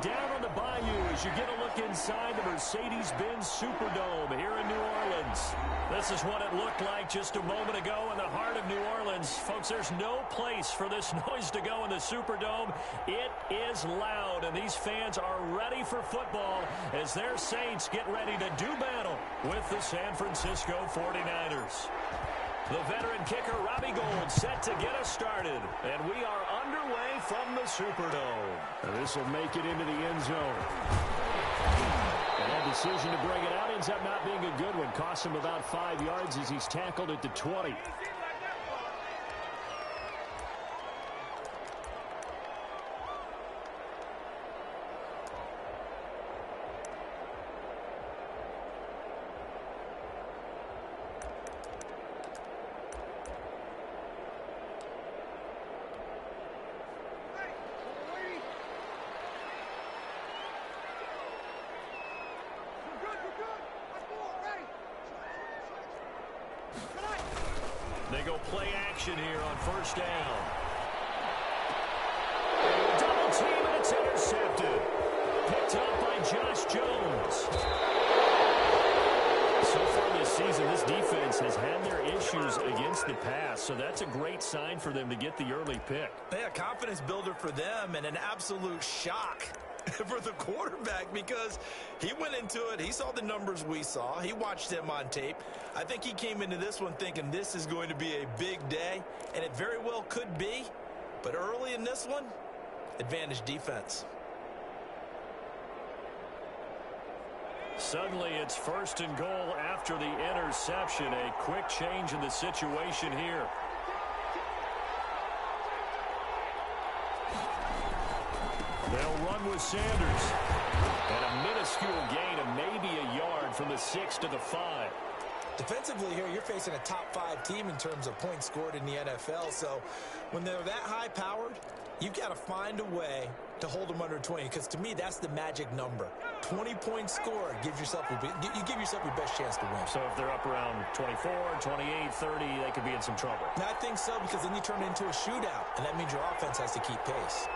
down on the Bayou as you get a look inside the Mercedes-Benz Superdome here in New Orleans. This is what it looked like just a moment ago in the heart of New Orleans. Folks, there's no place for this noise to go in the Superdome. It is loud, and these fans are ready for football as their Saints get ready to do battle with the San Francisco 49ers. The veteran kicker, Robbie Gould, set to get us started. And we are underway from the Superdome. And this will make it into the end zone. And that decision to bring it out ends up not being a good one. Costs him about 5 yards as he's tackled at the 20. They go play action here on first down. Double team, and it's intercepted. Picked up by Josh Jones. So far this season, this defense has had their issues against the pass, so that's a great sign for them to get the early pick. Yeah, confidence builder for them and an absolute shock for the quarterback because he went into it. He saw the numbers we saw. He watched them on tape. I think he came into this one thinking this is going to be a big day, and it very well could be. But early in this one, advantage defense. Suddenly, it's first and goal after the interception. A quick change in the situation here. They'll run with Sanders. And a minuscule gain of maybe a yard from the 6 to the 5. Defensively here, you're facing a top 5 team in terms of points scored in the NFL. So when they're that high-powered, you've got to find a way to hold them under 20. Because to me, that's the magic number. 20 points scored. You give yourself your best chance to win. So if they're up around 24, 28, 30, they could be in some trouble. And I think so, because then you turn it into a shootout. And that means your offense has to keep pace.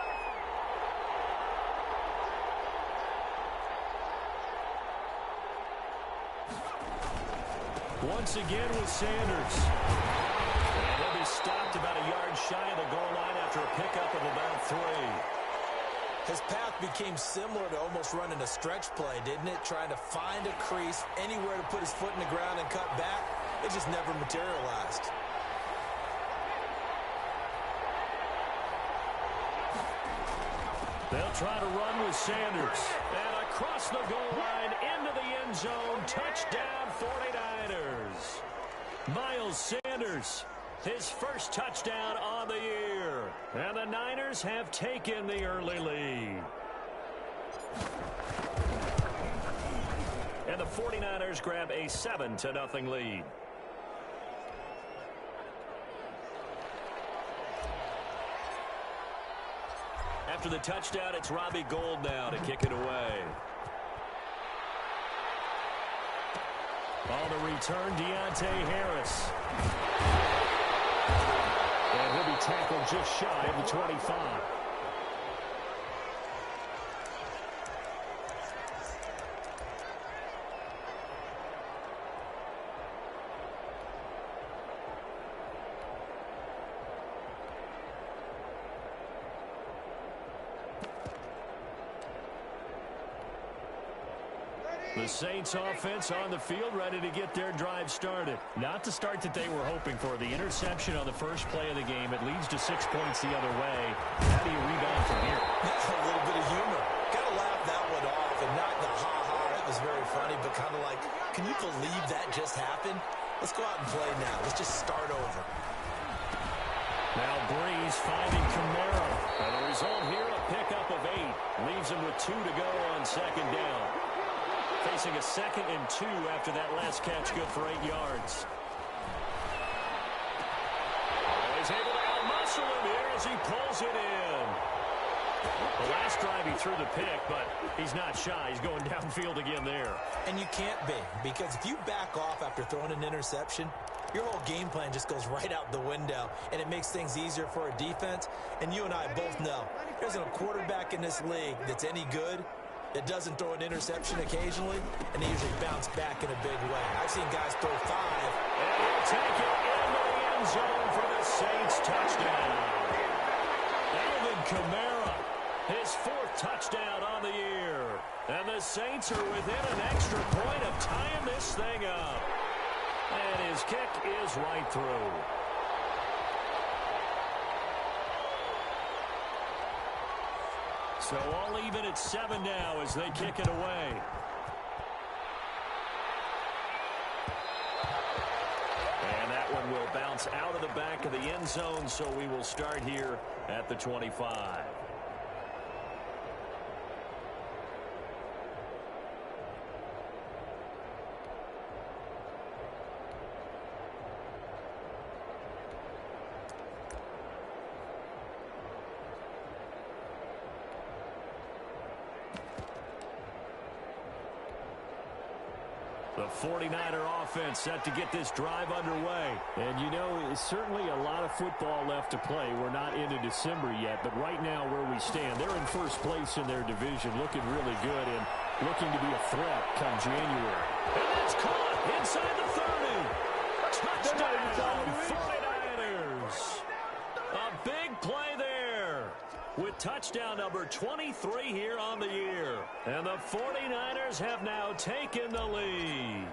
Once again with Sanders. And he'll be stopped about a yard shy of the goal line after a pickup of about 3. His path became similar to almost running a stretch play, didn't it? Trying to find a crease, anywhere to put his foot in the ground and cut back. It just never materialized. They'll try to run with Sanders. And across the goal line into the end zone. Touchdown 49ers. Miles Sanders, his first touchdown on the year. And the Niners have taken the early lead. And the 49ers grab a 7-0 lead. After the touchdown, it's Robbie Gould now to kick it away. On the return, Deontay Harris. And he'll be tackled just shy of the 25. The Saints offense on the field ready to get their drive started. Not the start that they were hoping for. The interception on the first play of the game. It leads to 6 points the other way. How do you rebound from here? A little bit of humor. Got to laugh that one off and not the ha-ha. That was very funny, but kind of like, can you believe that just happened? Let's go out and play now. Let's just start over. Now Breeze finding Kamara. And the result here, a pickup of 8. Leaves him with 2 to go on second down. Facing a 2nd and 2 after that last catch, good for 8 yards. He's able to out-muscle him here as he pulls it in. The last drive he threw the pick, but he's not shy. He's going downfield again there. And you can't be, because if you back off after throwing an interception, your whole game plan just goes right out the window, and it makes things easier for a defense. And you and I both know there's a quarterback in this league that's any good that doesn't throw an interception occasionally, and they usually bounce back in a big way. I've seen guys throw 5. And he'll take it into the end zone for the Saints touchdown. Alvin Kamara, his 4th touchdown on the year. And the Saints are within an extra point of tying this thing up. And his kick is right through. So all even at 7 now as they kick it away. And that one will bounce out of the back of the end zone, so we will start here at the 25. The 49er offense set to get this drive underway. And, you know, it's certainly a lot of football left to play. We're not into December yet, but right now where we stand, they're in first place in their division, looking really good and looking to be a threat come January. And it's caught inside the 30. Touchdown, 49ers. A big play there with touchdown number 23 here on the year. And the 49ers have now taken the lead.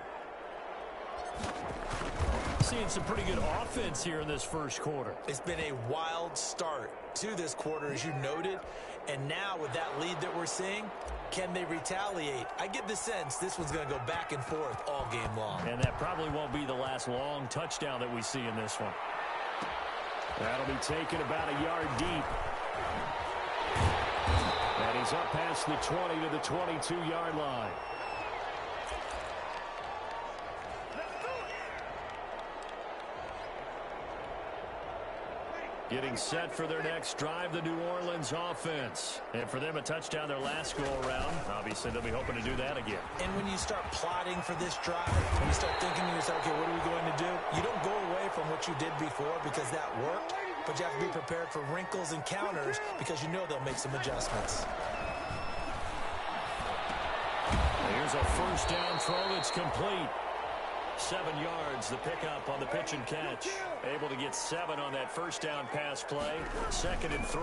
Seeing some pretty good offense here in this first quarter. It's been a wild start to this quarter, as you noted. And now with that lead that we're seeing, can they retaliate? I get the sense this one's going to go back and forth all game long. And that probably won't be the last long touchdown that we see in this one. That'll be taken about a yard deep. And he's up past the 20 to the 22-yard line. Getting set for their next drive, the New Orleans offense. And for them, a touchdown their last go-around. Obviously, they'll be hoping to do that again. And when you start plotting for this drive, when you start thinking to yourself, okay, what are we going to do? You don't go away from what you did before because that worked, but you have to be prepared for wrinkles and counters because you know they'll make some adjustments. Here's a first down throw that's complete. 7 yards, the pickup on the pitch and catch. Able to get 7 on that first down pass play. 2nd and 3.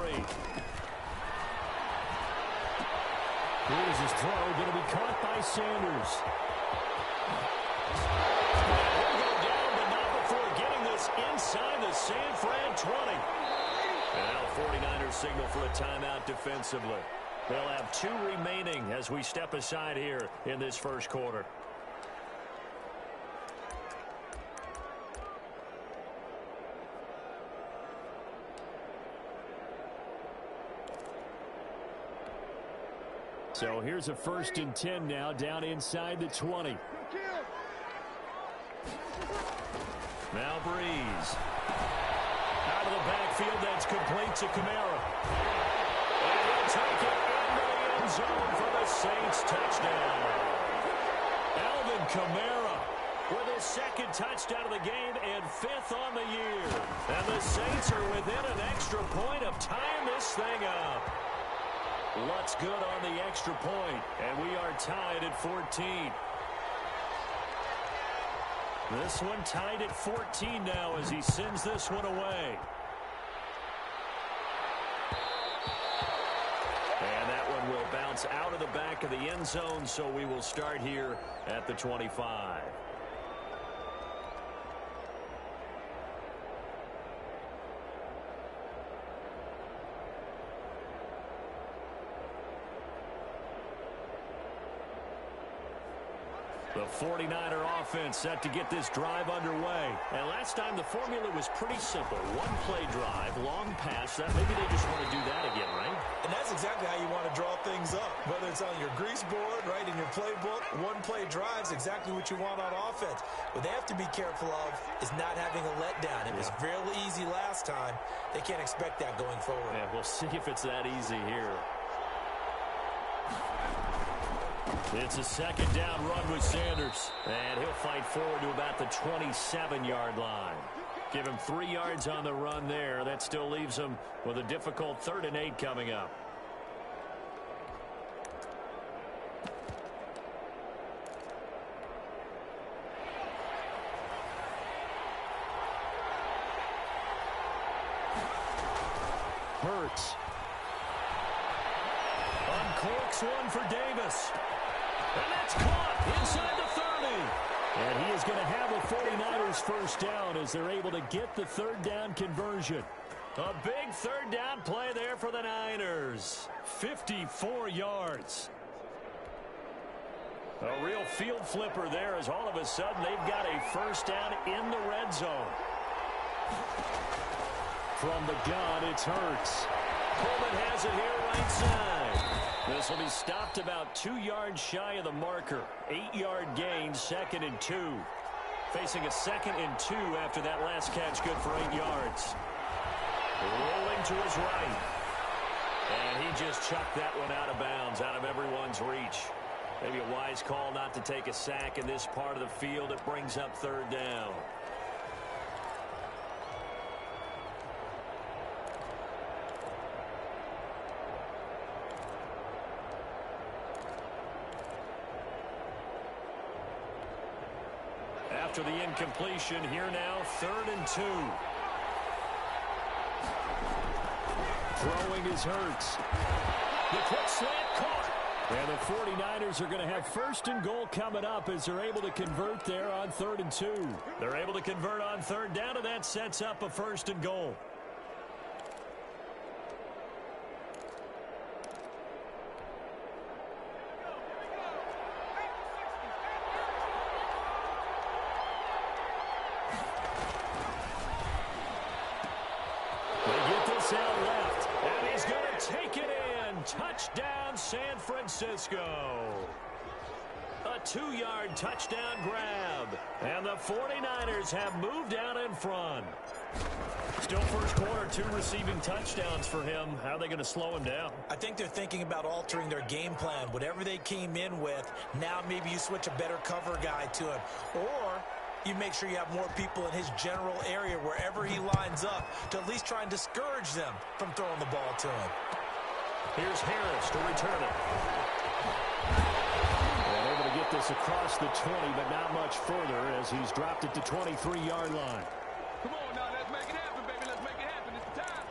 Here's his throw, going to be caught by Sanders. He'll go down, but not before getting this inside the San Fran 20. And now 49ers signal for a timeout defensively. They'll have 2 remaining as we step aside here in this first quarter. So here's a 1st and 10 now down inside the 20. Now Breeze. Out of the backfield, that's complete to Kamara. And he'll take it into the end zone for the Saints touchdown. Alvin Kamara with his 2nd touchdown of the game and 5th on the year. And the Saints are within an extra point of tying this thing up. What's good on the extra point, and we are tied at 14. This one tied at 14 now as he sends this one away. And that one will bounce out of the back of the end zone, so we will start here at the 25. The 49er offense set to get this drive underway. And last time the formula was pretty simple. 1 play drive, long pass. That maybe they just want to do that again, right? And that's exactly how you want to draw things up. Whether it's on your grease board, right, in your playbook, one-play drives, exactly what you want on offense. What they have to be careful of is not having a letdown. It was fairly easy last time. They can't expect that going forward. Yeah, we'll see if it's that easy here. It's a second down run with Sanders. And he'll fight forward to about the 27-yard line. Give him 3 yards on the run there. That still leaves him with a difficult 3rd and 8 coming up. Hurts. Uncorks one for Davis. And that's caught inside the 30. And he is going to have a 49ers first down as they're able to get the 3rd down conversion. A big 3rd down play there for the Niners. 54 yards. A real field flipper there as all of a sudden they've got a first down in the red zone. From the gun, it's Hurts. Coleman has it here right side. This will be stopped about 2 yards shy of the marker. 8-yard gain, 2nd and 2. Facing a 2nd and 2 after that last catch, good for 8 yards. Rolling to his right. And he just chucked that one out of bounds, out of everyone's reach. Maybe a wise call not to take a sack in this part of the field. It brings up 3rd down. After the incompletion, here now, 3rd and 2. Throwing is Hurts. The quick slant caught. And the 49ers are going to have 1st and goal coming up as they're able to convert there on 3rd and 2. They're able to convert on 3rd down, and that sets up a 1st and goal. Out left, and he's going to take it in. Touchdown, San Francisco. A 2-yard touchdown grab, and the 49ers have moved out in front. Still first quarter, 2 receiving touchdowns for him. How are they going to slow him down? I think they're thinking about altering their game plan. Whatever they came in with, now maybe you switch a better cover guy to him. Or you make sure you have more people in his general area wherever he lines up to at least try and discourage them from throwing the ball to him. Here's Harris to return it. And able to get this across the 20, but not much further as he's dropped it to 23-yard line. Come on now, let's make it happen, baby. Let's make it happen. It's the time.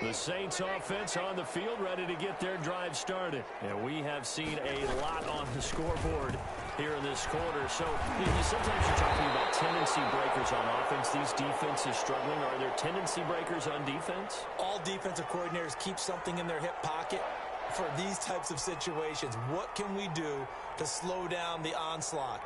The Saints offense on the field ready to get their drive started. And we have seen a lot on the scoreboard here in this quarter. So sometimes you're talking about tendency breakers on offense. These defenses struggling. Are there tendency breakers on defense? All defensive coordinators keep something in their hip pocket for these types of situations. What can we do to slow down the onslaught?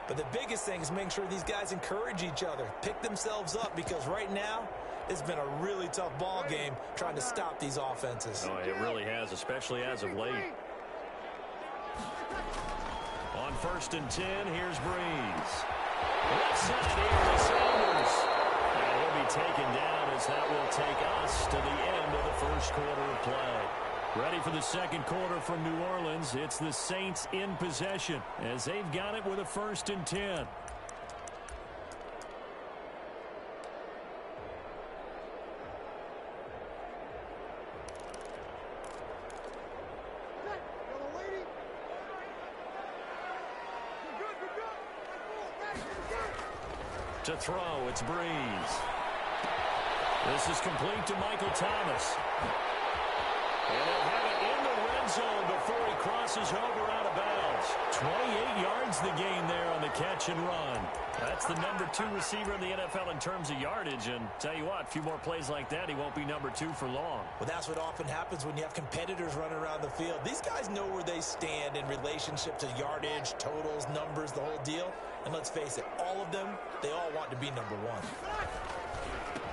But the biggest thing is making sure these guys encourage each other, pick themselves up, because right now it's been a really tough ball game trying to stop these offenses. Oh, it really has, especially as of late. On 1st and 10, here's Breeze. Left side here to Sanders. And he'll be taken down as that will take us to the end of the first quarter of play. Ready for the second quarter from New Orleans. It's the Saints in possession as they've got it with a 1st and 10. To throw, it's Breeze. This is complete to Michael Thomas. And they'll have it in the red zone before he crosses over out of bounds. 28 yards the gain there on the catch and run. That's the number 2 receiver in the NFL in terms of yardage. And tell you what, a few more plays like that, he won't be number 2 for long. Well, that's what often happens when you have competitors running around the field. These guys know where they stand in relationship to yardage, totals, numbers, the whole deal. And let's face it, all of them, they all want to be number 1.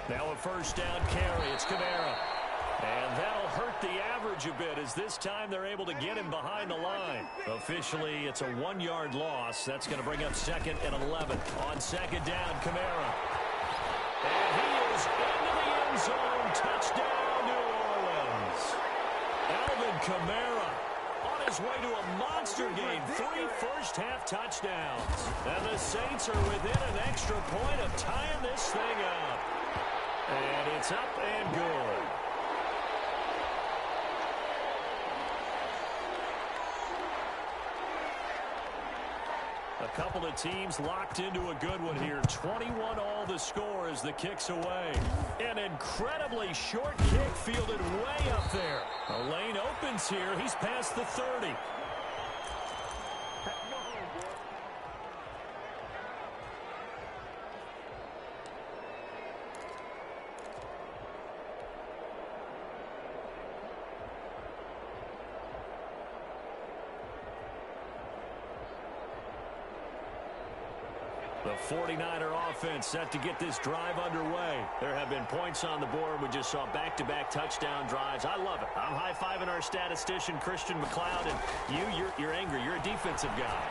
Now a first down carry. It's Kamara. And that'll hurt the average a bit as this time they're able to get him behind the line. Officially, it's a 1-yard loss. That's going to bring up 2nd and 11. On 2nd down, Kamara. And he is into the end zone. Touchdown, New Orleans. Alvin Kamara on his way to a monster game. 3 first-half touchdowns. And the Saints are within an extra point of tying this thing up. And it's up and good. A couple of teams locked into a good one here. 21 all the score as the kick's away. An incredibly short kick fielded way up there. A lane opens here. He's past the 30. The 49er offense set to get this drive underway. There have been points on the board. We just saw back-to-back touchdown drives. I love it. I'm high-fiving our statistician, Christian McLeod, and you're angry. You're a defensive guy.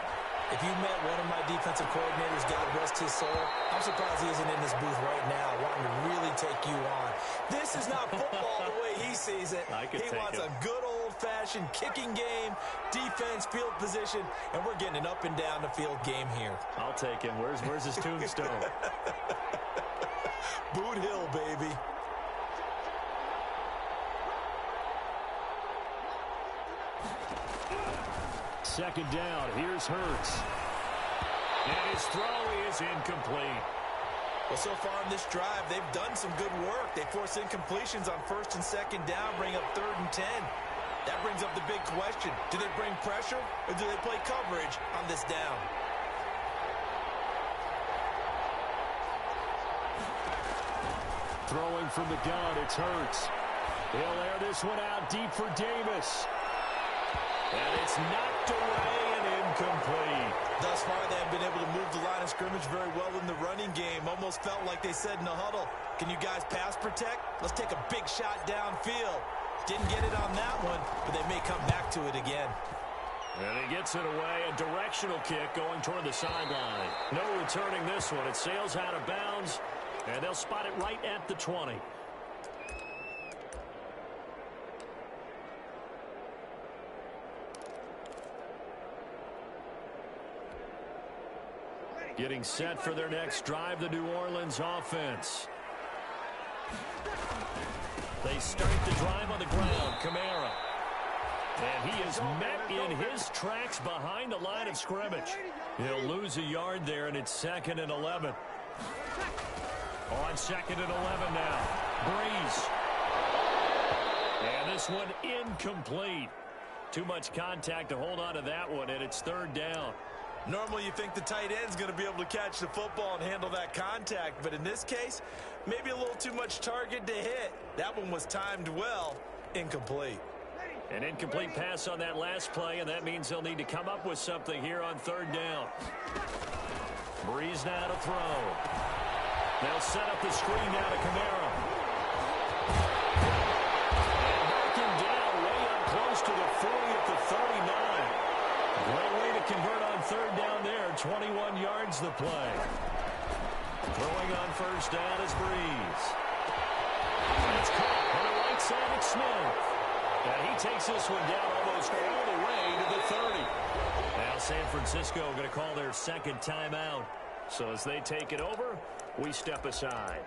If you met one of my defensive coordinators, God rest his soul, I'm surprised he isn't in this booth right now wanting to really take you on. This is not football the way he sees it. He wants a good old-fashioned kicking game, defense, field position, and we're getting an up-and-down the field game here. I'll take him. Where's his tombstone? Boot Hill, baby. Second down. Here's Hurts. And his throw is incomplete. Well, so far in this drive, they've done some good work. They force incompletions on 1st and 2nd down, bring up 3rd and 10. That brings up the big question. Do they bring pressure or do they play coverage on this down? Throwing from the gun, it's Hurts. He'll air this one out deep for Davis. And it's knocked away and incomplete. Thus far, they have been able to move the line of scrimmage very well in the running game. Almost felt like they said in the huddle, can you guys pass protect? Let's take a big shot downfield. Didn't get it on that one, but they may come back to it again. And he gets it away. A directional kick going toward the sideline. No returning this one. It sails out of bounds, and they'll spot it right at the 20. Getting set for their next drive, the New Orleans offense. They start the drive on the ground. Kamara. And he is met in his tracks behind the line of scrimmage. He'll lose a yard there, and it's 2nd and 11. On 2nd and 11 now. Breeze. And this one incomplete. Too much contact to hold on to that one, and it's 3rd down. Normally you think the tight end's going to be able to catch the football and handle that contact, but in this case, maybe a little too much target to hit. That one was timed well. Incomplete. An incomplete pass on that last play, and that means they'll need to come up with something here on 3rd down. Breeze now to throw. They'll set up the screen now to Kamara. And knock him down way up close to the 40 at the 39. Great way to convert on 3rd down there. 21 yards the play. Throwing on 1st down is Breeze. It's caught on the right side of Smith. And he takes this one down almost all the way to the 30. Now San Francisco going to call their 2nd timeout. So as they take it over, we step aside.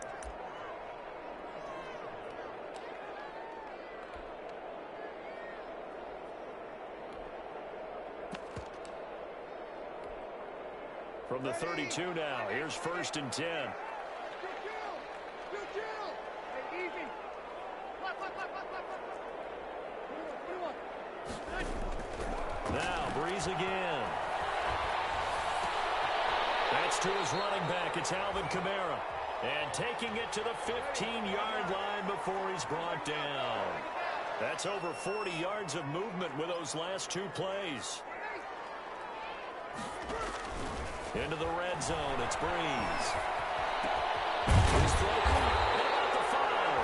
From the 32 now, here's 1st and 10. Breeze again. That's to his running back. It's Alvin Kamara. And taking it to the 15-yard line before he's brought down. That's over 40 yards of movement with those last two plays. Into the red zone. It's Breeze. He's broken. What about the foul?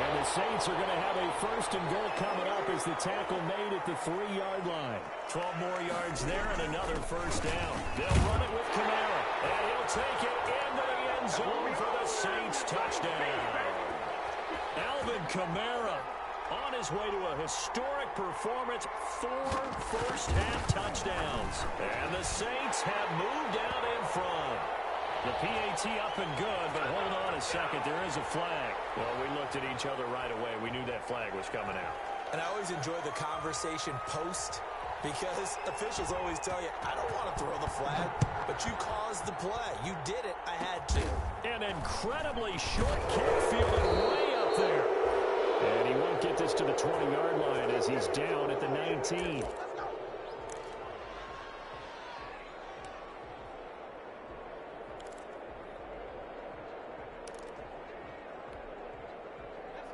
And the Saints are going to have a first and goal coming up as the tackle made at the 3-yard line. 12 more yards there and another first down. They'll run it with Kamara. And he'll take it into the end zone for the Saints touchdown. Alvin Kamara on his way to a historic performance, 4 first-half touchdowns. And the Saints have moved out in front. The PAT up and good, but hold on a second. There is a flag. Well, we looked at each other right away. We knew that flag was coming out. And I always enjoy the conversation post because officials always tell you, I don't want to throw the flag, but you caused the play. You did it. I had to. An incredibly short kick fielded way up there. And he won't get this to the 20-yard line as he's down at the 19.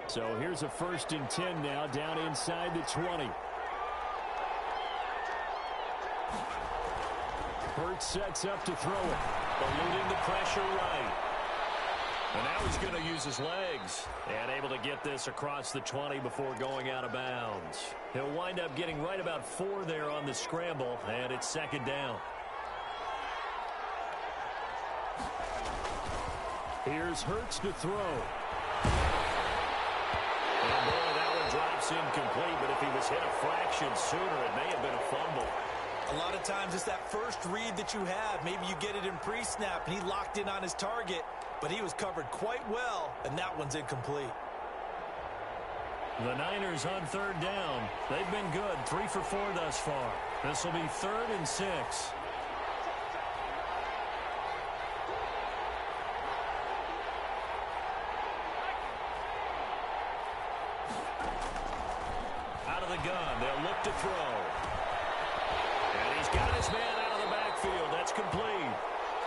So here's a 1st and 10 now, down inside the 20. Hurts sets up to throw it. Eluding the pressure right. And now he's going to use his legs. And able to get this across the 20 before going out of bounds. He'll wind up getting right about 4 there on the scramble, and it's 2nd down. Here's Hurts to throw. And boy, that one drops incomplete, but if he was hit a fraction sooner, it may have been a fumble. A lot of times it's that first read that you have. Maybe you get it in pre-snap, and he locked in on his target, but he was covered quite well, and that one's incomplete. The Niners on 3rd down. They've been good, 3 for 4 thus far. This will be 3rd and 6. Out of the gun, they'll look to throw. And he's got his man out of the backfield. That's complete.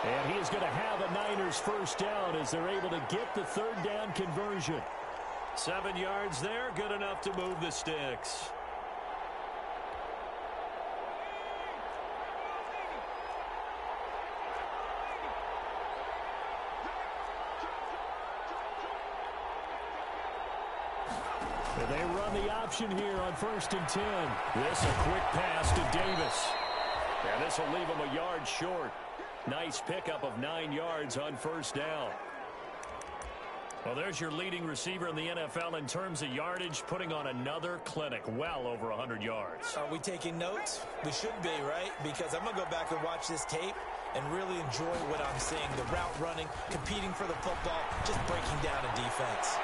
And he is going to have a Niners first down as they're able to get the 3rd down conversion. 7 yards there, good enough to move the sticks. And they run the option here on 1st and 10. This a quick pass to Davis. And this will leave him a yard short. Nice pickup of 9 yards on 1st down. Well, there's your leading receiver in the NFL in terms of yardage, putting on another clinic, well over 100 yards. Are we taking notes? We should be, right? Because I'm going to go back and watch this tape and really enjoy what I'm seeing. The route running, competing for the football, just breaking down a defense.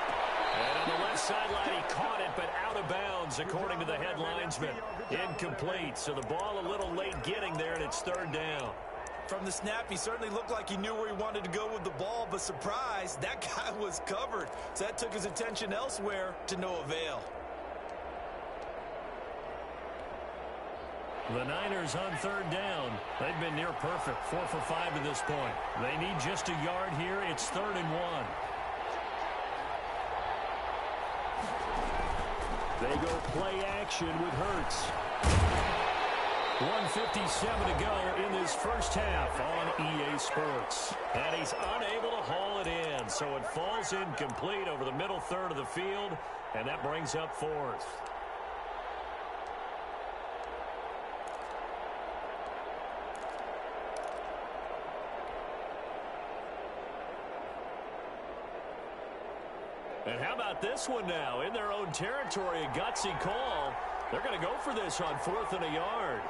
And on the left sideline, he caught it, but out of bounds, according to the head linesman. Incomplete, so the ball a little late getting there, and it's 3rd down. From the snap, he certainly looked like he knew where he wanted to go with the ball, but surprise, that guy was covered. So that took his attention elsewhere to no avail. The Niners on 3rd down. They've been near perfect, 4 for 5 to this point. They need just a yard here. It's 3rd and 1. They go play action with Hurts. 1:57 to go in this first half on EA Sports. And he's unable to haul it in, so it falls incomplete over the middle third of the field, and that brings up 4th. And how about this one now? In their own territory, a gutsy call. They're going to go for this on 4th and a yard.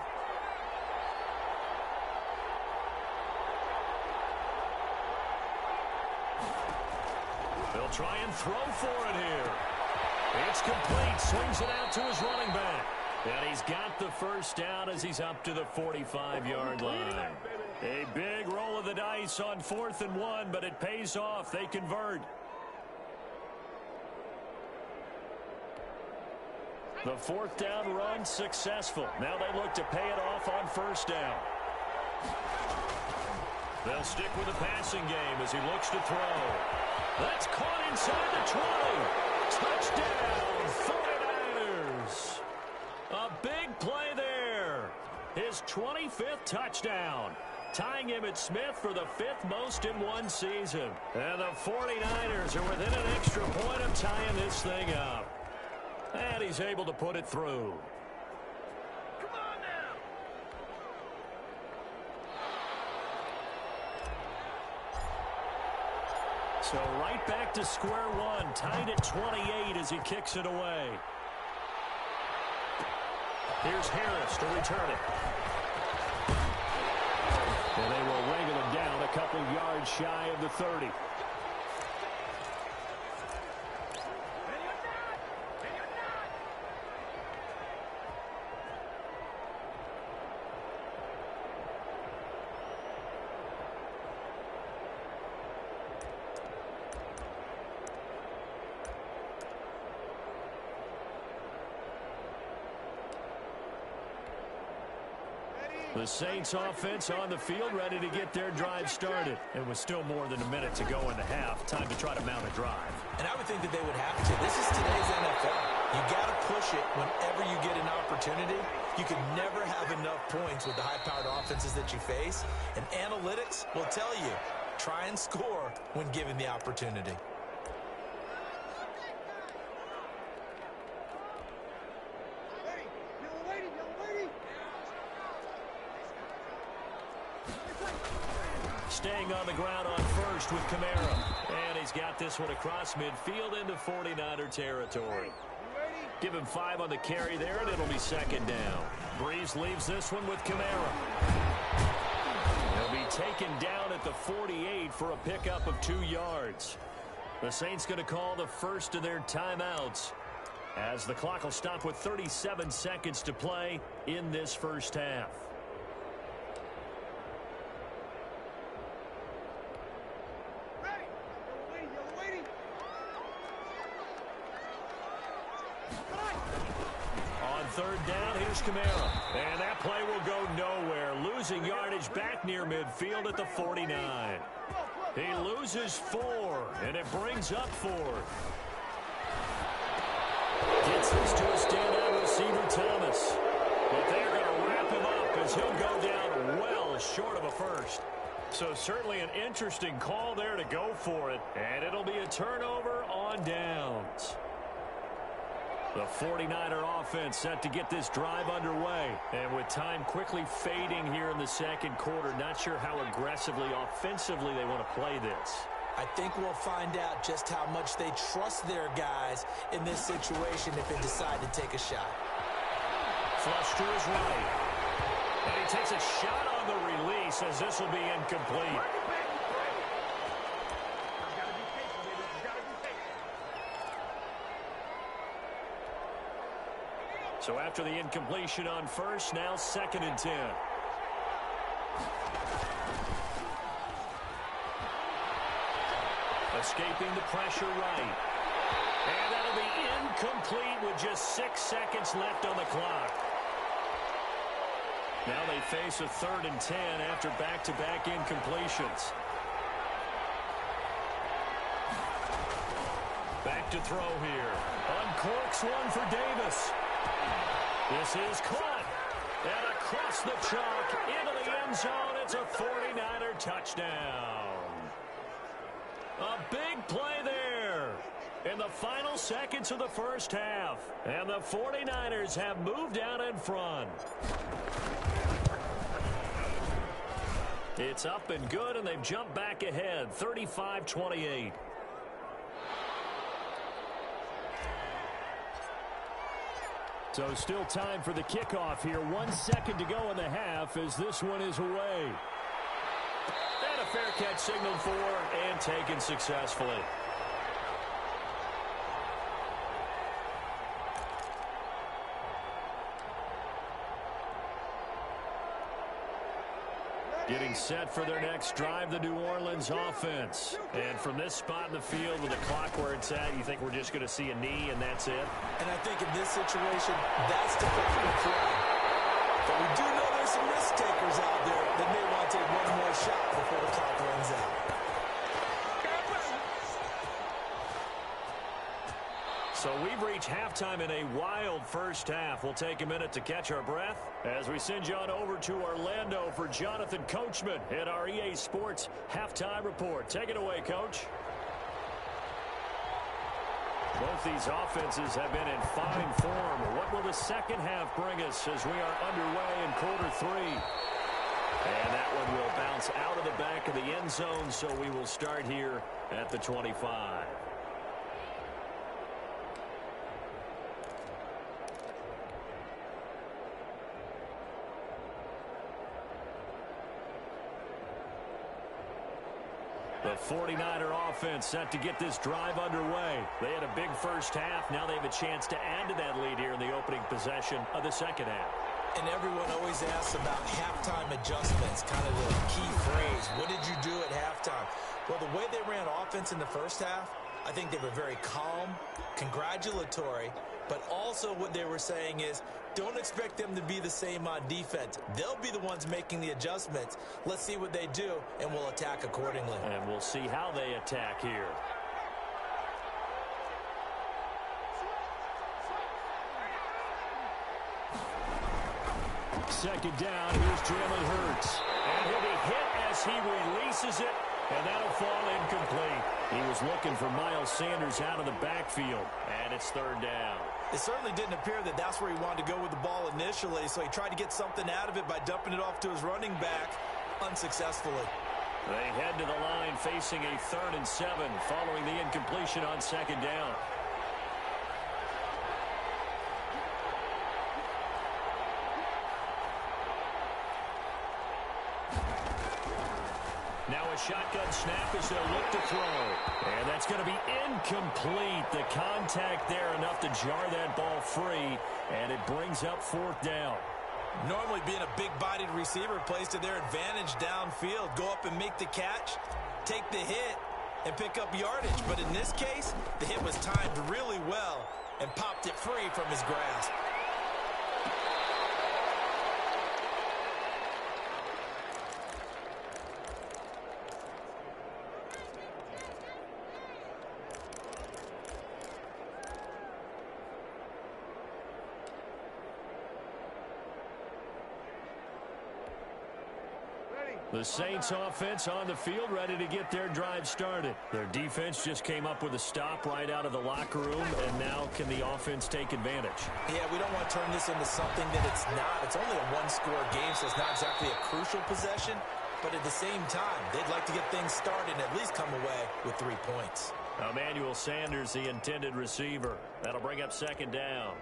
They'll try and throw for it here. It's complete. Swings it out to his running back. And he's got the first down as he's up to the 45-yard line. A big roll of the dice on 4th and 1, but it pays off. They convert. The fourth down run successful. Now they look to pay it off on first down. They'll stick with the passing game as he looks to throw. That's caught inside the 20. Touchdown, 49ers. A big play there. His 25th touchdown. Tying Emmitt Smith for the 5th most in one season. And the 49ers are within an extra point of tying this thing up. And he's able to put it through. Come on now. So right back to square one. Tied at 28 as he kicks it away. Here's Harris to return it. And they will wrangle him down a couple yards shy of the 30. The Saints offense on the field, ready to get their drive started. And with still more than a minute to go in the half, time to try to mount a drive. And I would think that they would have to. This is today's NFL. You got to push it whenever you get an opportunity. You can never have enough points with the high-powered offenses that you face. And analytics will tell you, try and score when given the opportunity. Staying on the ground on first with Kamara. And he's got this one across midfield into 49er territory. Give him 5 on the carry there, and it'll be second down. Breeze leaves this one with Kamara. He'll be taken down at the 48 for a pickup of 2 yards. The Saints going to call the first of their timeouts as the clock will stop with 37 seconds to play in this first half. Third down, here's Kamara. And that play will go nowhere. Losing yardage back near midfield at the 49. He loses 4, and it brings up 4. Gets this to a standout receiver, Thomas. But they're going to wrap him up as he'll go down well short of a first. So certainly an interesting call there to go for it. And it'll be a turnover on downs. The 49er offense set to get this drive underway. And with time quickly fading here in the second quarter, not sure how aggressively, offensively they want to play this. I think we'll find out just how much they trust their guys in this situation if they decide to take a shot. Flush to his right. And he takes a shot on the release as this will be incomplete. So after the incompletion on first, now 2nd and 10. Escaping the pressure right. And that'll be incomplete with just 6 seconds left on the clock. Now they face a 3rd and 10 after back-to-back incompletions. Back to throw here. Uncorks one for Davis. This is caught. And across the chalk into the end zone. It's a 49er touchdown. A big play there in the final seconds of the first half. And the 49ers have moved out in front. It's up and good, and they've jumped back ahead, 35-28. So still time for the kickoff here. 1 second to go in the half as this one is away. And a fair catch signaled for and taken successfully. Getting set for their next drive, the New Orleans offense. And from this spot in the field with the clock where it's at, you think we're just going to see a knee and that's it? And I think in this situation, that's the perfect play. But we do know there's some risk takers out there that may want to take one more shot before the clock runs out. So we've reached halftime in a wild first half. We'll take a minute to catch our breath as we send you on over to Orlando for Jonathan Coachman at our EA Sports Halftime Report. Take it away, Coach. Both these offenses have been in fine form. What will the second half bring us as we are underway in quarter three? And that one will bounce out of the back of the end zone, so we will start here at the 25. The 49er offense set to get this drive underway. They had a big first half. Now they have a chance to add to that lead here in the opening possession of the second half. And everyone always asks about halftime adjustments, kind of the key phrase. What did you do at halftime? Well, the way they ran offense in the first half, I think they were very calm, congratulatory, but also what they were saying is, don't expect them to be the same on defense. They'll be the ones making the adjustments. Let's see what they do, and we'll attack accordingly. And we'll see how they attack here. Second down, here's Jalen Hurts. And he'll be hit as he releases it, and that'll fall incomplete. He was looking for Miles Sanders out of the backfield, and it's third down. It certainly didn't appear that that's where he wanted to go with the ball initially, so he tried to get something out of it by dumping it off to his running back unsuccessfully. They head to the line facing a 3rd and 7 following the incompletion on second down. Now a shotgun snap as they'll look to throw. And that's going to be incomplete. The contact there enough to jar that ball free. And it brings up 4th down. Normally being a big-bodied receiver plays to their advantage downfield. Go up and make the catch, take the hit, and pick up yardage. But in this case, the hit was timed really well and popped it free from his grasp. The Saints offense on the field ready to get their drive started. Their defense just came up with a stop right out of the locker room, and now can the offense take advantage? Yeah, we don't want to turn this into something that it's not. It's only a one-score game, so it's not exactly a crucial possession. But at the same time, they'd like to get things started and at least come away with 3 points. Emmanuel Sanders, the intended receiver. That'll bring up second down.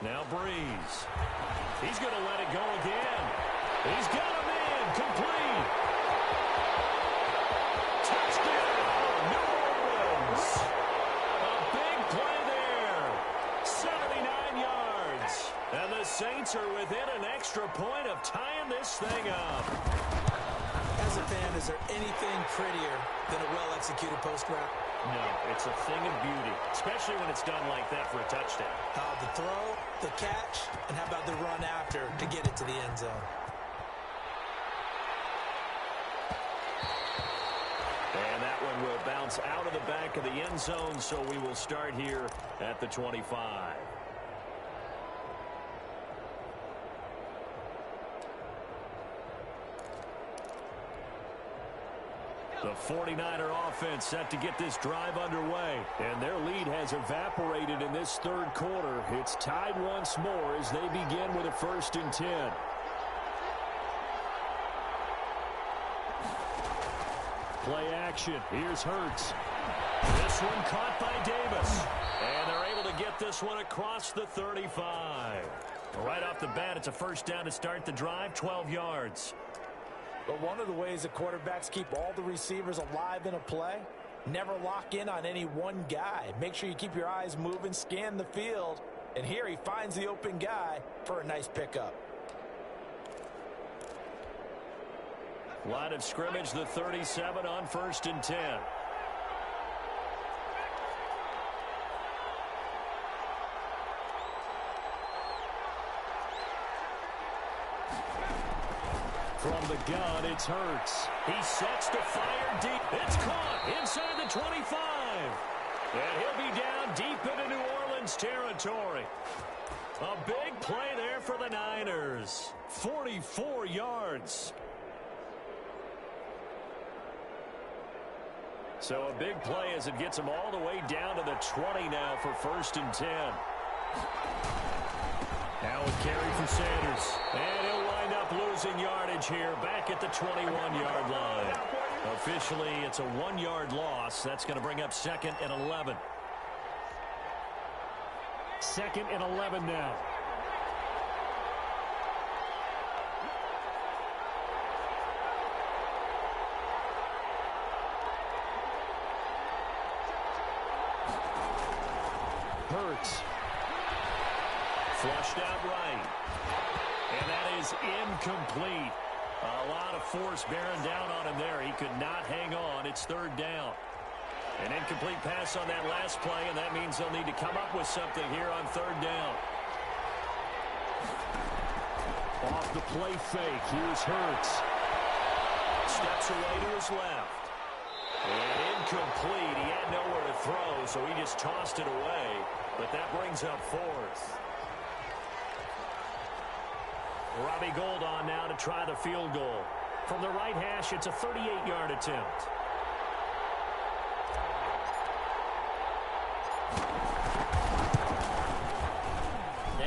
Now Breeze. He's going to let it go again. He's got a man complete. Touchdown, New Orleans. A big play there. 79 yards. And the Saints are within an extra point of tying this thing up. As a fan, is there anything prettier than a well-executed post route? No, it's a thing of beauty, especially when it's done like that for a touchdown. The throw, the catch, and how about the run after to get it to the end zone? And that one will bounce out of the back of the end zone, so we will start here at the 25. The 49er offense set to get this drive underway. And their lead has evaporated in this third quarter. It's tied once more as they begin with a 1st and 10. Play action. Here's Hurts. This one caught by Davis. And they're able to get this one across the 35. Right off the bat, it's a 1st down to start the drive, 12 yards. But one of the ways that quarterbacks keep all the receivers alive in a play, never lock in on any one guy. Make sure you keep your eyes moving, scan the field. And here he finds the open guy for a nice pickup. Line of scrimmage, the 37 on 1st and 10. From the gun, it's Hurts. He sets to fire deep. It's caught inside the 25. And he'll be down deep into New Orleans territory. A big play there for the Niners. 44 yards. So a big play as it gets him all the way down to the 20 now for 1st and 10. Now a carry for Sanders. And he'll wind up losing yardage here back at the 21-yard line. Officially, it's a 1-yard loss. That's going to bring up 2nd and 11. 2nd and 11 now. Hurts. Flushed out right. And that is incomplete. A lot of force bearing down on him there. He could not hang on. It's 3rd down. An incomplete pass on that last play, and that means they'll need to come up with something here on 3rd down. Off the play fake. Here's Hurts. Steps away to his left. And incomplete. He had nowhere to throw, so he just tossed it away. But that brings up 4th. Robbie Gould on now to try the field goal. From the right hash, it's a 38-yard attempt.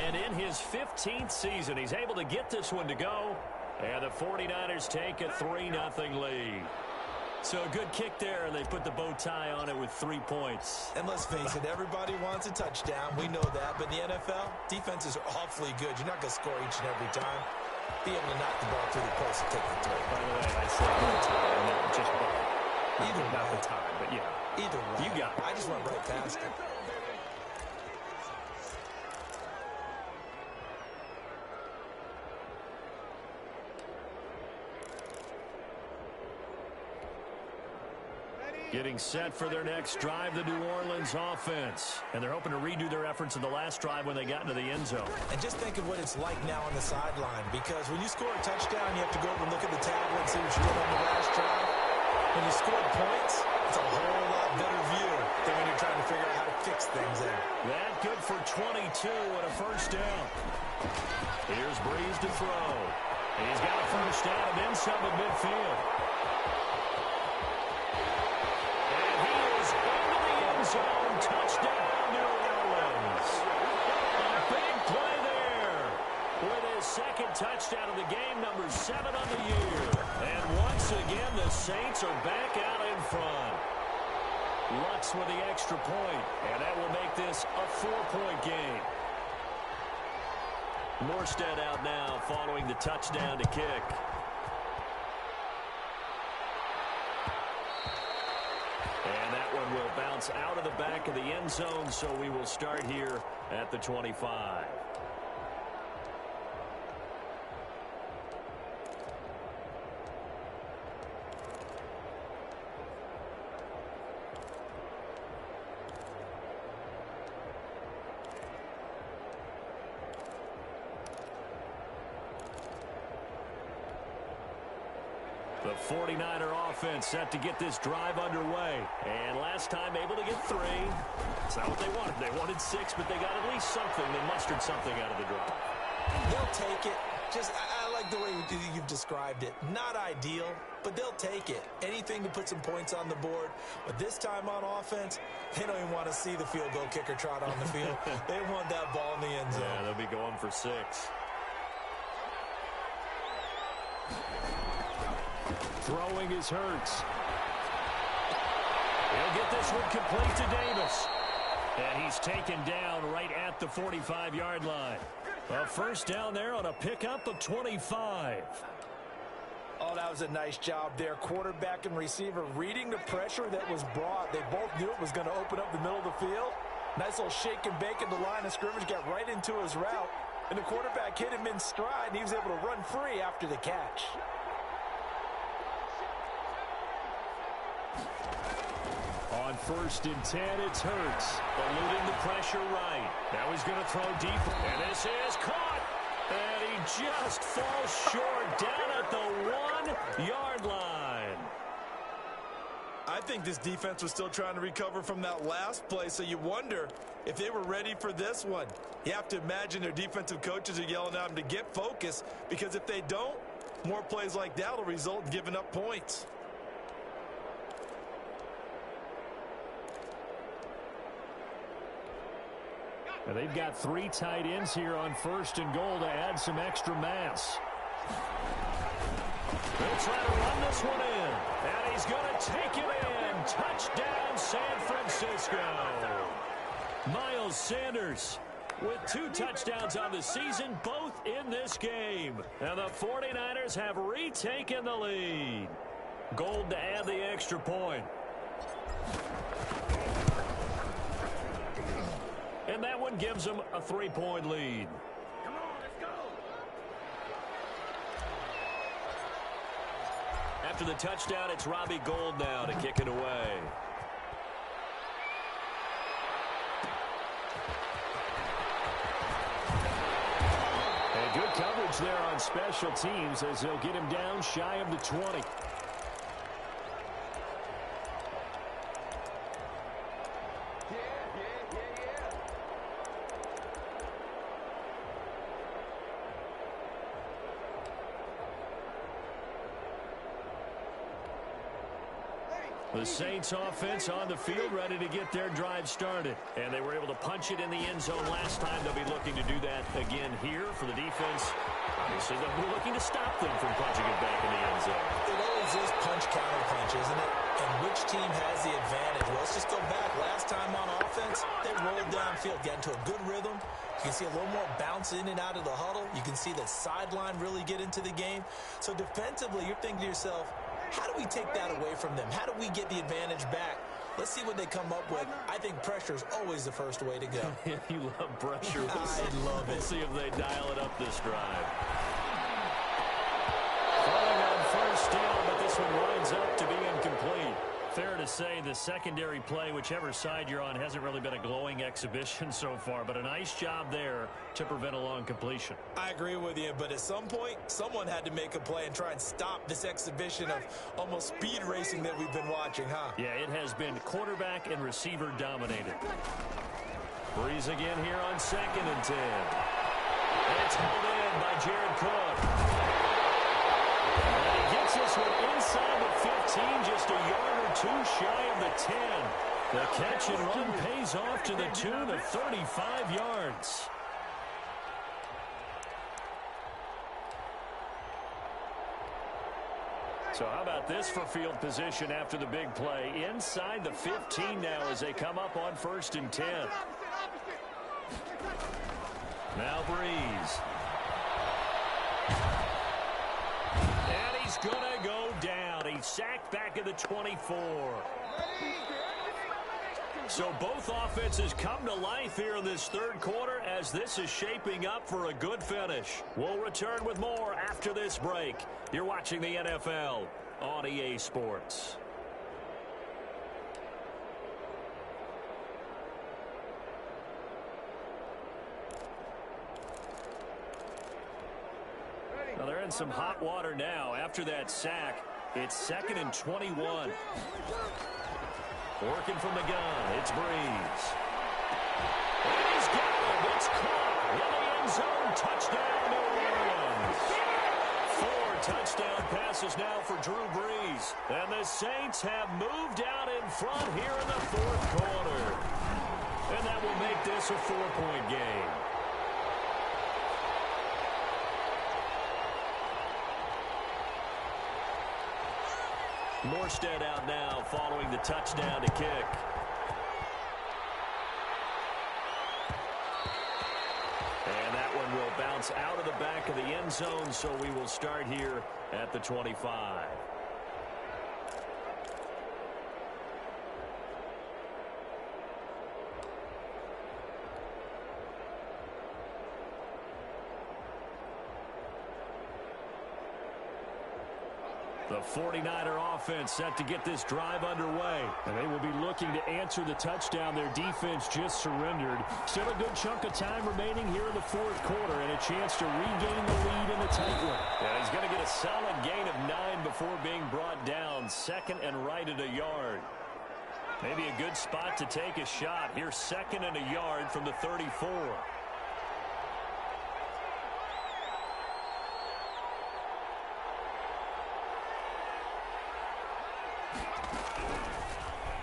And in his 15th season, he's able to get this one to go. And the 49ers take a 3-0 lead. So a good kick there, and they put the bow tie on it with 3 points. And let's face it, everybody wants a touchdown. We know that. But in the NFL, defenses are awfully good. You're not going to score each and every time. Be able to knock the ball through the post and take the throw. By the way, I said bow tie, not just ball. Either not way. the time, but yeah. Either way. You got it. I just went right past it. Getting set for their next drive, the New Orleans offense. And they're hoping to redo their efforts in the last drive when they got into the end zone. And just think of what it's like now on the sideline, because when you score a touchdown, you have to go over and look at the tablet and see what you did on the last drive. When you score points, it's a whole lot better view than when you're trying to figure out how to fix things there. That good for 22 and a 1st down. Here's Breeze to throw. And he's got a 1st down and then some at midfield. Zone touchdown, New Orleans. A big play there with his 2nd touchdown of the game, number 7 on the year. And once again, the Saints are back out in front. Lux with the extra point, and that will make this a 4-point game. Morstead out now following the touchdown to kick. And that one will bounce out of the back of the end zone, so we will start here at the 25. The 49er offense set to get this drive underway. And last time able to get 3. That's not what they wanted. They wanted 6, but they got at least something. They mustered something out of the drive. They'll take it. Just, I like the way you've described it. Not ideal, but they'll take it. Anything to put some points on the board. But this time on offense, they don't even want to see the field goal kicker trot on the field. They want that ball in the end zone. Yeah, they'll be going for 6. Throwing is Hurts. He'll get this one complete to Davis. And he's taken down right at the 45-yard line. A 1st down there on a pickup of 25. Oh, that was a nice job there. Quarterback and receiver reading the pressure that was brought. They both knew it was going to open up the middle of the field. Nice little shake and bake at the line of scrimmage, got right into his route. And the quarterback hit him in stride, and he was able to run free after the catch. On 1st and 10, it's Hurts. Eluding the pressure right. Now he's going to throw deep. And this is caught. And he just falls short down at the 1-yard line. I think this defense was still trying to recover from that last play, so you wonder if they were ready for this one. You have to imagine their defensive coaches are yelling at them to get focused, because if they don't, more plays like that will result in giving up points. Now they've got 3 tight ends here on 1st and goal to add some extra mass. They'll try to run this one in. And he's going to take it in. Touchdown, San Francisco. Miles Sanders with 2 touchdowns on the season, both in this game. And the 49ers have retaken the lead. Gold to add the extra point. And that one gives them a 3-point lead. Come on, let's go. After the touchdown, it's Robbie Gould now to kick it away. And good coverage there on special teams as they'll get him down shy of the 20. The Saints offense on the field, ready to get their drive started. And they were able to punch it in the end zone last time. They'll be looking to do that again here for the defense. Obviously, they'll be looking to stop them from punching it back in the end zone. It always is punch-counter-punch, isn't it? And which team has the advantage? Well, let's just go back. Last time on offense, they rolled downfield, got into a good rhythm. You can see a little more bounce in and out of the huddle. You can see the sideline really get into the game. So defensively, you're thinking to yourself, how do we take that away from them? How do we get the advantage back? Let's see what they come up with. I think pressure is always the first way to go. You love pressure. I love it. We'll see if they dial it up this drive. Falling on 1st down, but this one winds up to be incomplete. Fair to say the secondary play, whichever side you're on, hasn't really been a glowing exhibition so far, but a nice job there to prevent a long completion. I agree with you, but at some point, someone had to make a play and try and stop this exhibition of almost speed racing that we've been watching, huh? Yeah, it has been quarterback and receiver dominated. Breeze again here on 2nd and 10. And it's held in by Jared Cook. And he gets this one inside the 15, just a yard or 2 shy of the 10. The catch and run pays off to the tune of 35 yards. So how about this for field position after the big play? Inside the 15 now as they come up on 1st and 10. Now Breeze. And he's going to go down. He's sacked back at the 24. So both offenses come to life here in this 3rd quarter as this is shaping up for a good finish. We'll return with more after this break. You're watching the NFL on EA Sports. Now they're in some hot water now after that sack. It's 2nd and 21. Working from the gun, it's Breeze. And he's got it. It's caught in the end zone. Touchdown, New Orleans. 4 touchdown passes now for Drew Brees. And the Saints have moved out in front here in the 4th quarter. And that will make this a 4-point game. Morstead out now following the touchdown to kick. And that one will bounce gets out of the back of the end zone, so we will start here at the 25. The 49er offense set to get this drive underway. And they will be looking to answer the touchdown their defense just surrendered. Still a good chunk of time remaining here in the fourth quarter and a chance to regain the lead in the tight one. And he's going to get a solid gain of 9 before being brought down. Second and right at a yard. Maybe a good spot to take a shot. Here's second and a yard from the 34.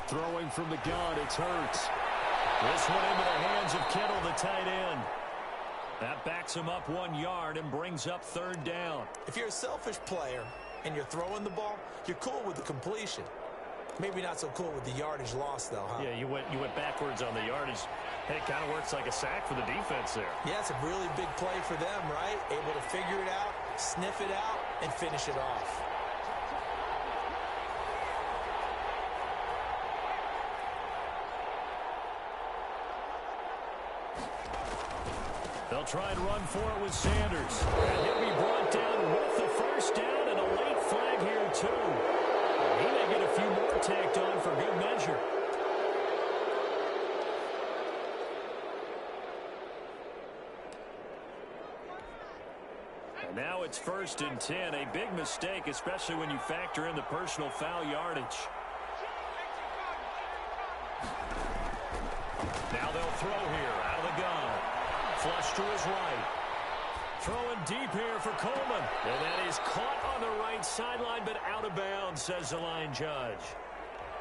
Throwing from the gun, it's Hurts. This one into the hands of Kittle, the tight end. That backs him up 1 yard and brings up third down. If you're a selfish player and you're throwing the ball, you're cool with the completion. Maybe not so cool with the yardage loss, though, huh? Yeah, you went backwards on the yardage. Hey, it kind of works like a sack for the defense there. Yeah, it's a really big play for them, right? Able to figure it out, sniff it out, and finish it off. They'll try and run for it with Sanders. And he'll be brought down with the first down and a late flag here, too. He may get a few more tacked on for good measure. And now it's 1st and 10. A big mistake, especially when you factor in the personal foul yardage. Now they'll throw here out of the gun. Flush to his right. Throwing deep here for Coleman. And that is caught on the right sideline, but out of bounds, says the line judge.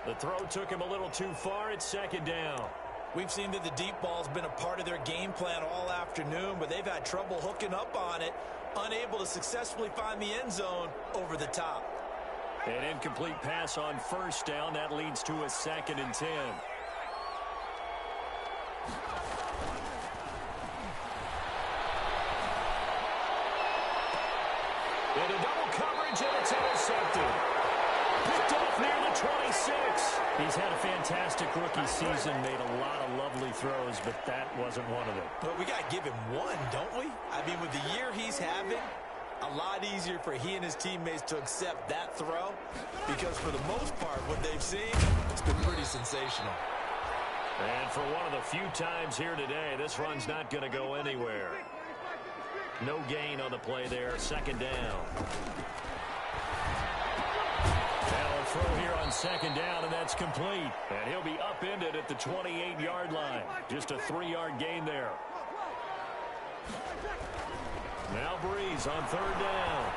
The throw took him a little too far. It's second down. We've seen that the deep ball's been a part of their game plan all afternoon, but they've had trouble hooking up on it, unable to successfully find the end zone over the top. An incomplete pass on first down. That leads to a 2nd and 10. Into double coverage, and it's intercepted. Picked off near the 26. He's had a fantastic rookie season, made a lot of lovely throws, but that wasn't one of them. But we got to give him one, don't we? I mean, with the year he's having, a lot easier for he and his teammates to accept that throw, because for the most part, what they've seen, it's been pretty sensational. And for one of the few times here today, this run's not going to go anywhere. No gain on the play there. Second down. They'll throw here on second down, and that's complete. And he'll be upended at the 28-yard line. Just a 3-yard gain there. Now Breeze on third down.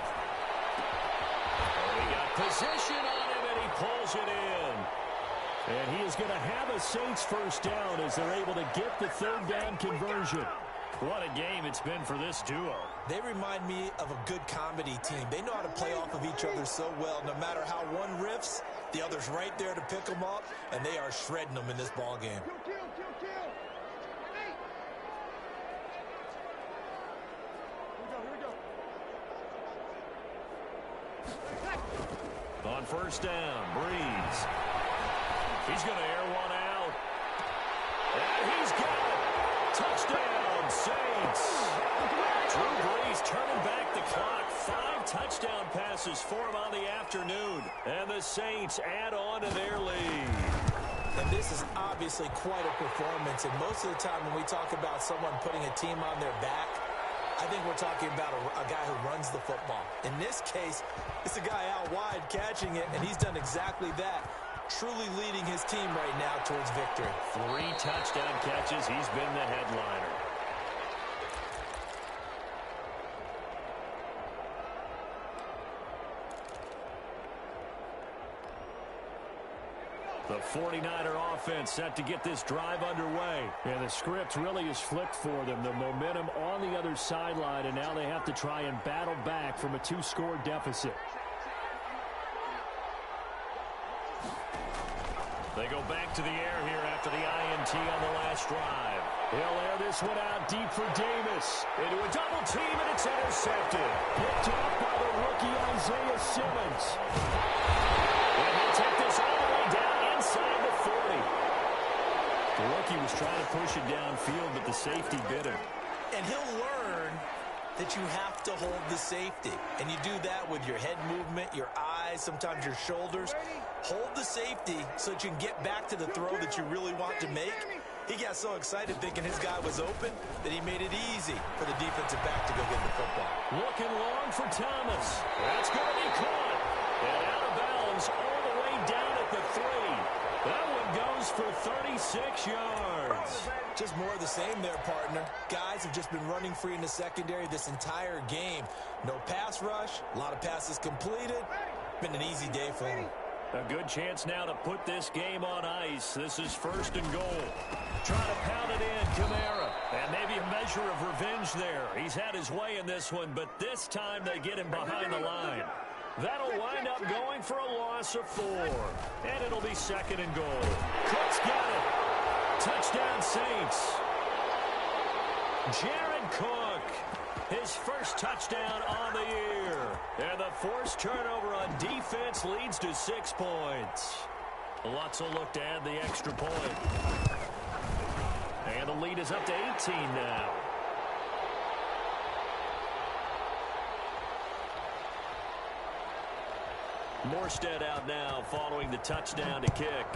Oh, he got position on him, and he pulls it in. And he is going to have a Saints first down as they're able to get the third down conversion. What a game it's been for this duo. They remind me of a good comedy team. They know how to play off of each other so well. No matter how one riffs, the other's right there to pick them up, and they are shredding them in this ball game. On first down, Breeze. He's going to air one out. And he's got it. Touchdown, Saints. Drew Brees turning back the clock. 5 touchdown passes for him on the afternoon. And the Saints add on to their lead. And this is obviously quite a performance. And most of the time when we talk about someone putting a team on their back, I think we're talking about a guy who runs the football. In this case, it's a guy out wide catching it, and he's done exactly that. Truly leading his team right now towards victory. 3 touchdown catches. He's been the headliner. The 49er offense set to get this drive underway. And the script really is flipped for them. The momentum on the other sideline, and now they have to try and battle back from a 2-score deficit. They go back to the air here after the INT on the last drive. He'll air this one out deep for Davis. Into a double team, and it's intercepted. Picked off by the rookie Isaiah Simmons. And he'll take this all the way down inside the 40. The rookie was trying to push it downfield, but the safety bit him. And he'll learn that you have to hold the safety. And you do that with your head movement, your eyes, sometimes your shoulders. Hold the safety so that you can get back to the throw that you really want to make. He got so excited thinking his guy was open that he made it easy for the defensive back to go get the football. Looking long for Thomas. That's going to be caught. And out of bounds all the way down at the 3. That one goes for 36 yards. Just more of the same there, partner. Guys have just been running free in the secondary this entire game. No pass rush, a lot of passes completed. Been an easy day for him. A good chance now to put this game on ice. This is 1st and goal. Trying to pound it in, Kamara. And maybe a measure of revenge there. He's had his way in this one, but this time they get him behind the line. That'll wind up going for a loss of 4. And it'll be 2nd and goal. Cook's got it. Touchdown, Saints. Jared Cook. His first touchdown on the year. And the forced turnover on defense leads to 6 points. Lutz will look to add the extra point. And the lead is up to 18 now. Morstead out now following the touchdown to kick.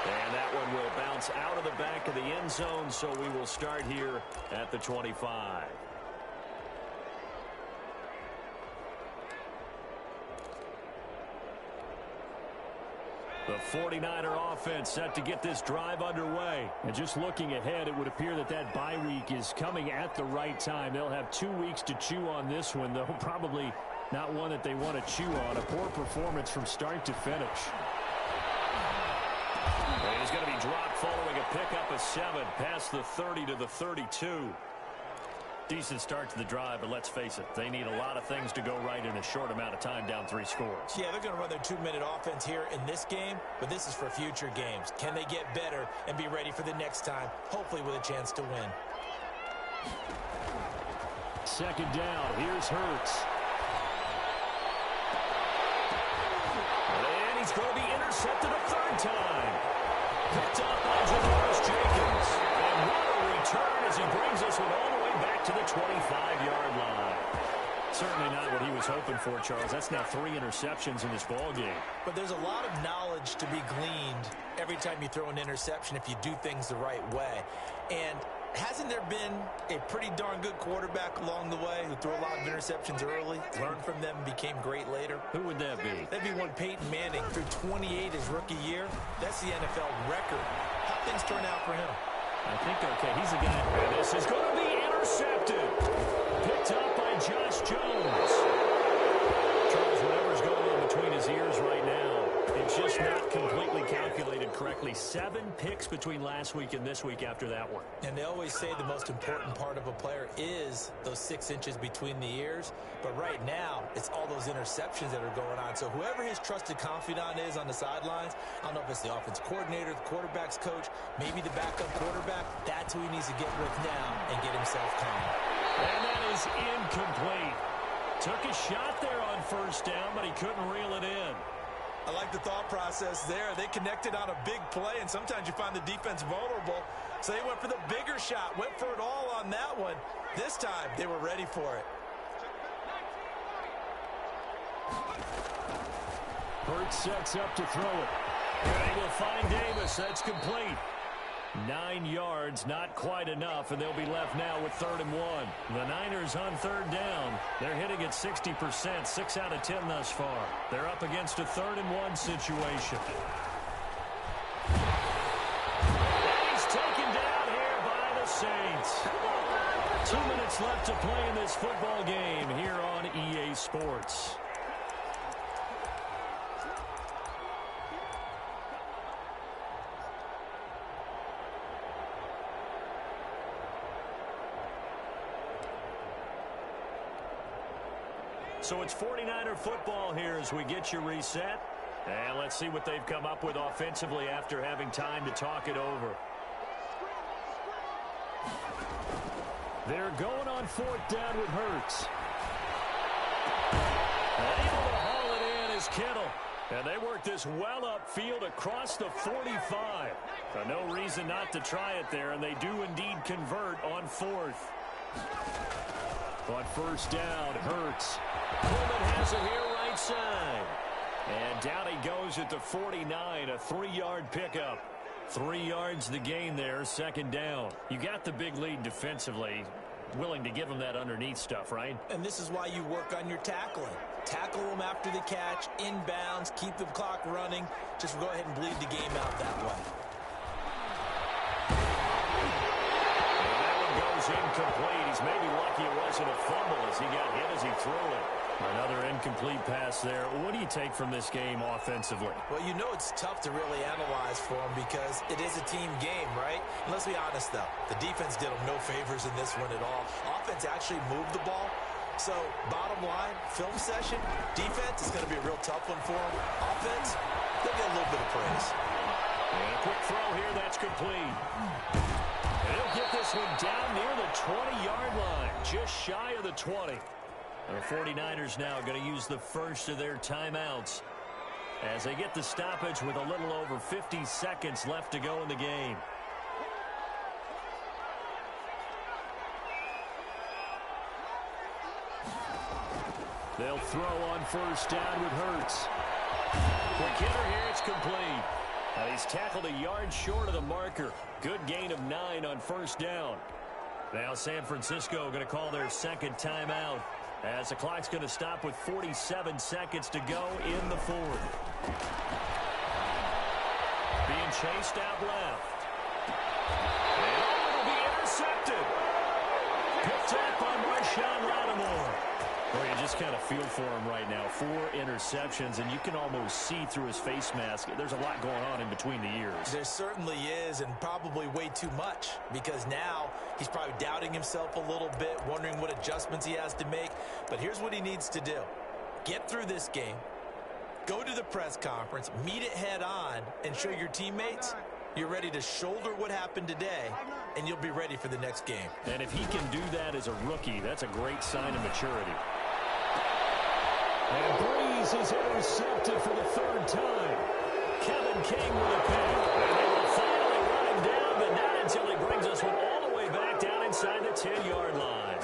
And that one will bounce out of the back of the end zone, so we will start here at the 25. The 49er offense set to get this drive underway. And just looking ahead, it would appear that that bye week is coming at the right time. They'll have 2 weeks to chew on this one, though probably not one that they want to chew on. A poor performance from start to finish. And he's going to be dropped following a pickup of 7 past the 30 to the 32. Decent start to the drive, but let's face it, they need a lot of things to go right in a short amount of time, down 3 scores. Yeah, they're going to run their 2-minute offense here in this game, but this is for future games. Can they get better and be ready for the next time, hopefully with a chance to win? 2nd down, here's Hurts. And he's going to be intercepted a 3rd time. Picked up by Janoris Jenkins. And what a return as he brings us one all the way back to the 25-yard line. Certainly not what he was hoping for, Charles. That's now 3 interceptions in this ball game. But there's a lot of knowledge to be gleaned every time you throw an interception if you do things the right way. And hasn't there been a pretty darn good quarterback along the way who threw a lot of interceptions early, learned from them, and became great later? Who would that be? That'd be one Peyton Manning, threw 28 his rookie year. That's the NFL record. How things turn out for him? I think, okay, he's the guy. And this is going to be intercepted. Picked up by Josh Jones. Charles, whatever's going on between his ears right now, it's just not completely calculated correctly. 7 picks between last week and this week after that one. And they always say the most important part of a player is those 6 inches between the ears. But right now, it's all those interceptions that are going on. So whoever his trusted confidant is on the sidelines, I don't know if it's the offense coordinator, the quarterback's coach, maybe the backup quarterback, that's who he needs to get with now and get himself calm. And that is incomplete. Took a shot there on 1st down, but he couldn't reel it in. I like the thought process there. They connected on a big play, and sometimes you find the defense vulnerable. So they went for the bigger shot, went for it all on that one. This time, they were ready for it. Hurts sets up to throw it. And he'll find Davis. That's complete. 9 yards, not quite enough, and they'll be left now with 3rd and 1. The Niners on 3rd down. They're hitting at 60%, 6 out of 10 thus far. They're up against a 3rd and 1 situation. And he's taken down here by the Saints. 2 minutes left to play in this football game here on EA Sports. So it's 49er football here as we get you reset. And let's see what they've come up with offensively after having time to talk it over. They're going on fourth down with Hurts. Able to haul it in is Kittle. And they work this well upfield across the 45. So no reason not to try it there, and they do indeed convert on fourth. On first down, Hurts. Pullman has it here right side. And down he goes at the 49, a 3-yard pickup. 3 yards the gain there, second down. You got the big lead defensively. Willing to give them that underneath stuff, right? And this is why you work on your tackling. Tackle them after the catch, inbounds, keep the clock running. Just go ahead and bleed the game out that way. And that one goes incomplete. He's maybe lucky it wasn't a fumble as he got hit as he threw it. Another incomplete pass there. What do you take from this game offensively? Well, you know it's tough to really analyze for them because it is a team game, right? And let's be honest, though. The defense did them no favors in this one at all. Offense actually moved the ball. So, bottom line, film session, defense is going to be a real tough one for them. Offense, they'll get a little bit of praise. And a quick throw here, that's complete. And he'll get this one down near the 20-yard line, just shy of the 20. The 49ers now going to use the first of their timeouts as they get the stoppage with a little over 50 seconds left to go in the game. They'll throw on first down with Hurts. Quick hitter here, it's complete. He's tackled a yard short of the marker. Good gain of 9 on first down. Now San Francisco going to call their second timeout as the clock's going to stop with 47 seconds to go in the fourth. Being chased out left. And it'll be intercepted. Picked up by Marshawn Lattimore. Well, you just kind of feel for him right now. 4 interceptions, and you can almost see through his face mask. There's a lot going on in between the ears. There certainly is, and probably way too much, because now he's probably doubting himself a little bit, wondering what adjustments he has to make. But here's what he needs to do. Get through this game, go to the press conference, meet it head on, and show your teammates you're ready to shoulder what happened today, and you'll be ready for the next game. And if he can do that as a rookie, that's a great sign of maturity. And Breeze is intercepted for the 3rd time. Kevin King with a pick. And they will finally run him down, but not until he brings us one all the way back down inside the 10-yard line.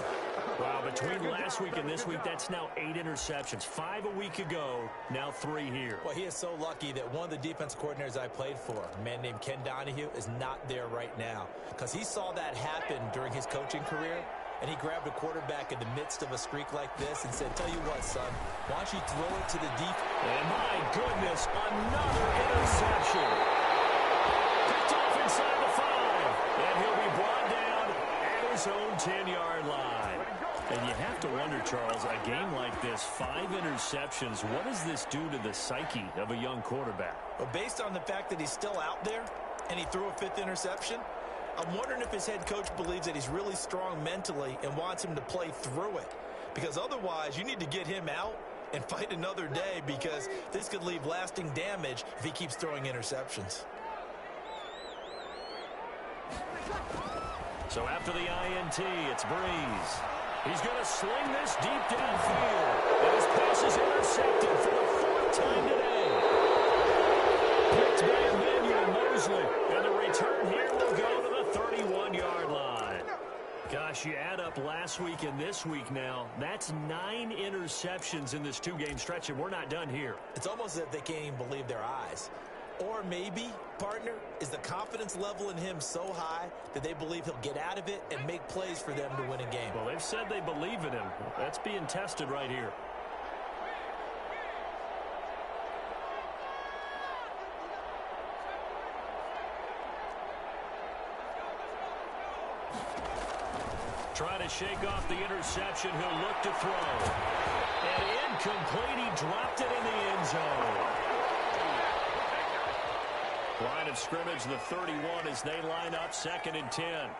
Wow, between last week and this week, that's now 8 interceptions. 5 a week ago, now 3 here. Well, he is so lucky that one of the defense coordinators I played for, a man named Ken Donahue, is not there right now. Because he saw that happen during his coaching career, and he grabbed a quarterback in the midst of a streak like this and said, tell you what, son, why don't you throw it to the deep. And my goodness, another interception. Picked off inside the 5. And he'll be brought down at his own 10-yard line. And you have to wonder, Charles, a game like this, 5 interceptions, what does this do to the psyche of a young quarterback? But based on the fact that he's still out there and he threw a 5th interception, I'm wondering if his head coach believes that he's really strong mentally and wants him to play through it. Because otherwise, you need to get him out and fight another day, because this could leave lasting damage if he keeps throwing interceptions. So after the INT, it's Breeze. He's going to sling this deep downfield. And his pass is intercepted for the 4th time today. Picked by Emmanuel Mosley. And the return here will go to the 31-yard line. Gosh, you add up last week and this week now. That's 9 interceptions in this 2-game stretch, and we're not done here. It's almost as if they can't even believe their eyes. Or maybe, partner, is the confidence level in him so high that they believe he'll get out of it and make plays for them to win a game. Well, they've said they believe in him. That's being tested right here. Trying to shake off the interception. He'll look to throw. And incomplete. He dropped it in the end zone. Line of scrimmage, the 31, as they line up 2nd and 10.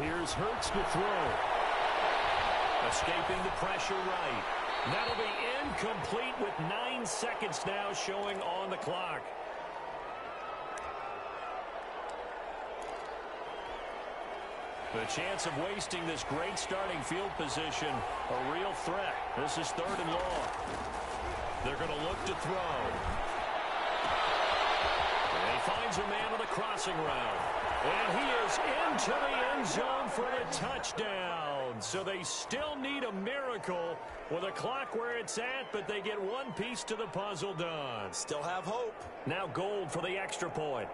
Here's Hurts to throw. Escaping the pressure right. That'll be incomplete with 9 seconds now showing on the clock. The chance of wasting this great starting field position, a real threat. This is 3rd and long. They're going to look to throw. And he finds a man on the crossing route. And he is into the end zone for the touchdown. So they still need a miracle with a clock where it's at, but they get one piece to the puzzle done. Still have hope. Now Gold for the extra point.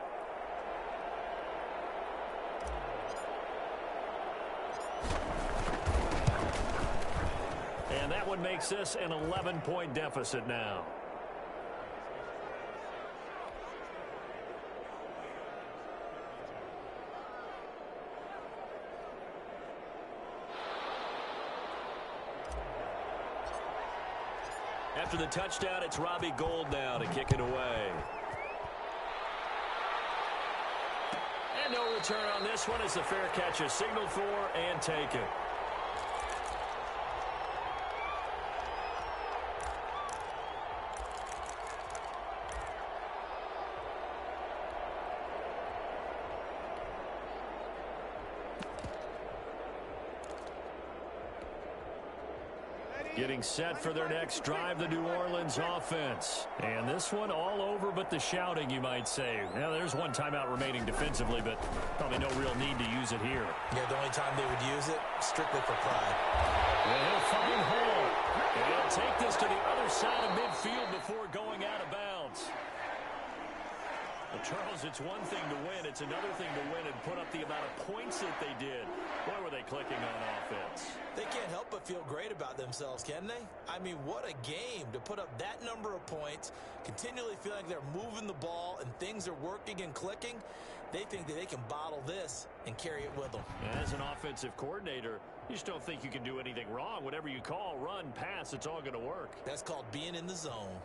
And that one makes this an 11-point deficit now. After the touchdown, it's Robbie Gould now to kick it away. And no return on this one as the fair catch is signaled for and taken. Getting set for their next drive, the New Orleans offense. And this one all over but the shouting, you might say. Now, there's one timeout remaining defensively, but probably no real need to use it here. Yeah, the only time they would use it, strictly for pride. And he'll find Hall. And he'll take this to the other side of midfield before going out of bounds. Well, Charles, it's one thing to win. It's another thing to win and put up the amount of points that they did. Boy, were they clicking on offense. They can't help but feel great about themselves, can they? I mean, what a game to put up that number of points, continually feeling like they're moving the ball and things are working and clicking. They think that they can bottle this and carry it with them. As an offensive coordinator, you just don't think you can do anything wrong. Whatever you call, run, pass, it's all going to work. That's called being in the zone.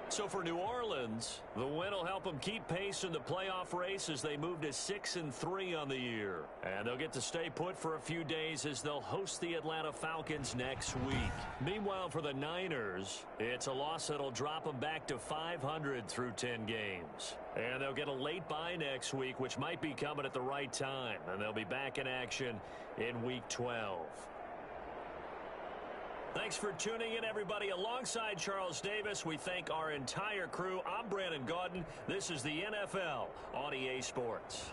So for New Orleans, the win will help them keep pace in the playoff race as they move to 6-3 on the year. And they'll get to stay put for a few days as they'll host the Atlanta Falcons next week. Meanwhile, for the Niners, it's a loss that'll drop them back to 500 through 10 games. And they'll get a late bye next week, which might be coming at the right time. And they'll be back in action in Week 12. Thanks for tuning in, everybody. Alongside Charles Davis, we thank our entire crew. I'm Brandon Gaudin. This is the NFL on EA Sports.